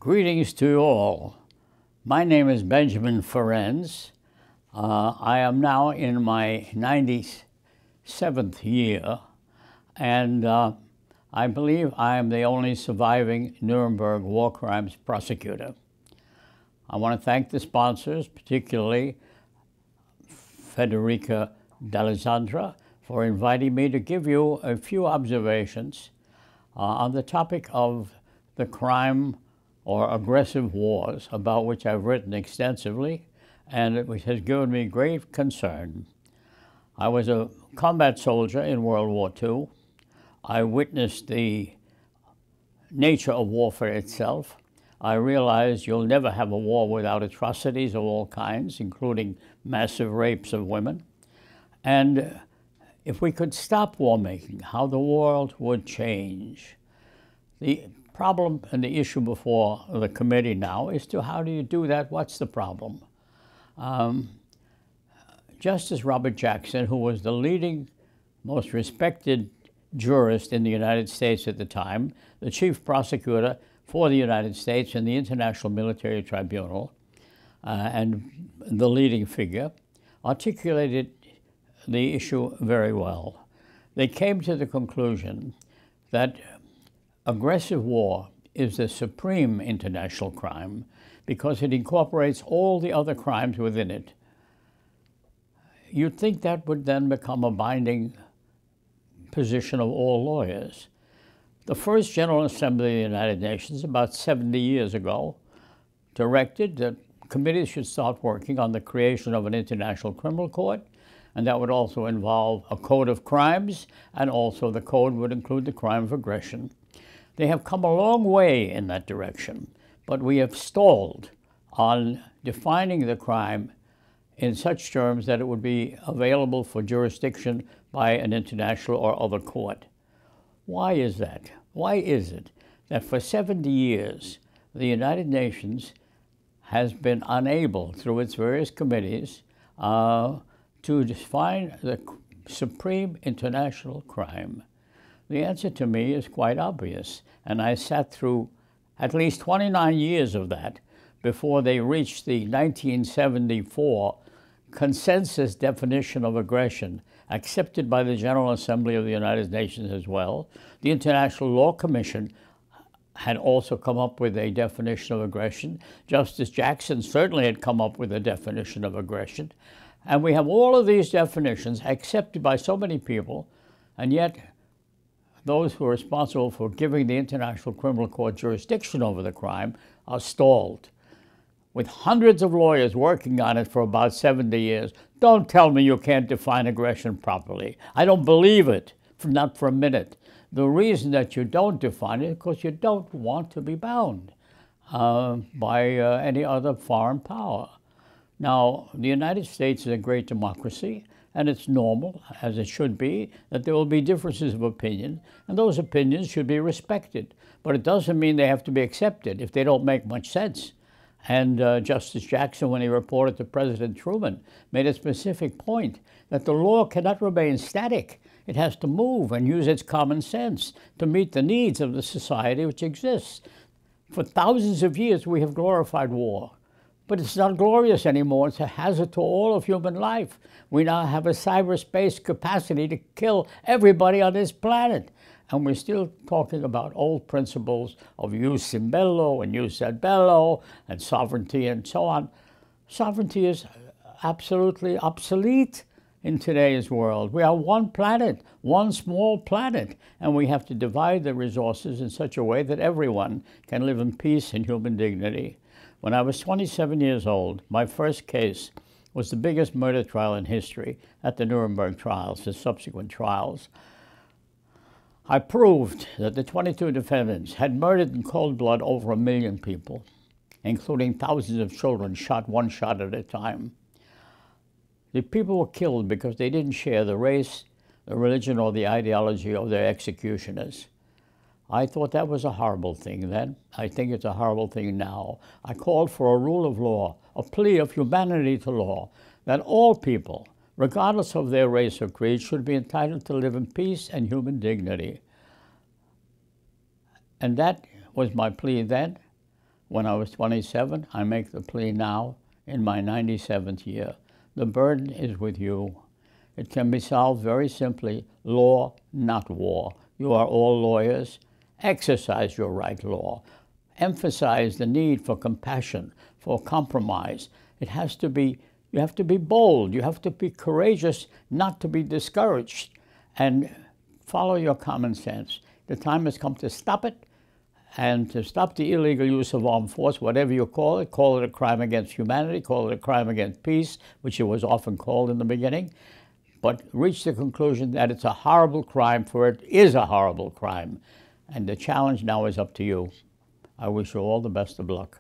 Greetings to you all. My name is Benjamin Ferencz. I am now in my 97th year, and I believe I am the only surviving Nuremberg war crimes prosecutor. I want to thank the sponsors, particularly Federica D'Alessandra, for inviting me to give you a few observations on the topic of the crime or aggressive wars, about which I've written extensively, and which has given me great concern. I was a combat soldier in World War II. I witnessed the nature of warfare itself. I realized you'll never have a war without atrocities of all kinds, including massive rapes of women. And if we could stop war making, how the world would change. The problem and the issue before the committee now is to how do you do that? What's the problem? Justice Robert Jackson, who was the leading, most respected jurist in the United States at the time, the chief prosecutor for the United States in the International Military Tribunal, and the leading figure, articulated the issue very well. They came to the conclusion that aggressive war is the supreme international crime because it incorporates all the other crimes within it. You'd think that would then become a binding position of all lawyers. The first General Assembly of the United Nations, about 70 years ago, directed that committees should start working on the creation of an international criminal court, and that would also involve a code of crimes, and also the code would include the crime of aggression. They have come a long way in that direction, but we have stalled on defining the crime in such terms that it would be available for jurisdiction by an international or other court. Why is that? Why is it that for 70 years the United Nations has been unable, through its various committees, to define the supreme international crime? The answer to me is quite obvious, and I sat through at least 29 years of that before they reached the 1974 consensus definition of aggression, accepted by the General Assembly of the United Nations as well. The International Law Commission had also come up with a definition of aggression. Justice Jackson certainly had come up with a definition of aggression. And we have all of these definitions accepted by so many people, and yet those who are responsible for giving the International Criminal Court jurisdiction over the crime are stalled. With hundreds of lawyers working on it for about 70 years, don't tell me you can't define aggression properly. I don't believe it, not for a minute. The reason that you don't define it is because you don't want to be bound by any other foreign power. Now, the United States is a great democracy, and it's normal, as it should be, that there will be differences of opinion, and those opinions should be respected. But it doesn't mean they have to be accepted if they don't make much sense. And Justice Jackson, when he reported to President Truman, made a specific point that the law cannot remain static. It has to move and use its common sense to meet the needs of the society which exists. For thousands of years, we have glorified war. But it's not glorious anymore. It's a hazard to all of human life. We now have a cyberspace capacity to kill everybody on this planet. And we're still talking about old principles of jus in bello and jus ad bello and sovereignty and so on. Sovereignty is absolutely obsolete in today's world. We are one planet, one small planet, and we have to divide the resources in such a way that everyone can live in peace and human dignity. When I was 27 years old, my first case was the biggest murder trial in history at the Nuremberg trials, the subsequent trials. I proved that the 22 defendants had murdered in cold blood over 1 million people, including thousands of children shot one shot at a time. The people were killed because they didn't share the race, the religion, or the ideology of their executioners. I thought that was a horrible thing then. I think it's a horrible thing now. I called for a rule of law, a plea of humanity to law, that all people, regardless of their race or creed, should be entitled to live in peace and human dignity. And that was my plea then. when I was 27. I make the plea now in my 97th year. The burden is with you. It can be solved very simply. Law, not war. You are all lawyers. Exercise your right law. Emphasize the need for compassion, for compromise. It has to be, you have to be bold. You have to be courageous not to be discouraged. And follow your common sense. The time has come to stop it, and to stop the illegal use of armed force, whatever you call it a crime against humanity, call it a crime against peace, which it was often called in the beginning, but reach the conclusion that it's a horrible crime, for it is a horrible crime. And the challenge now is up to you. I wish you all the best of luck.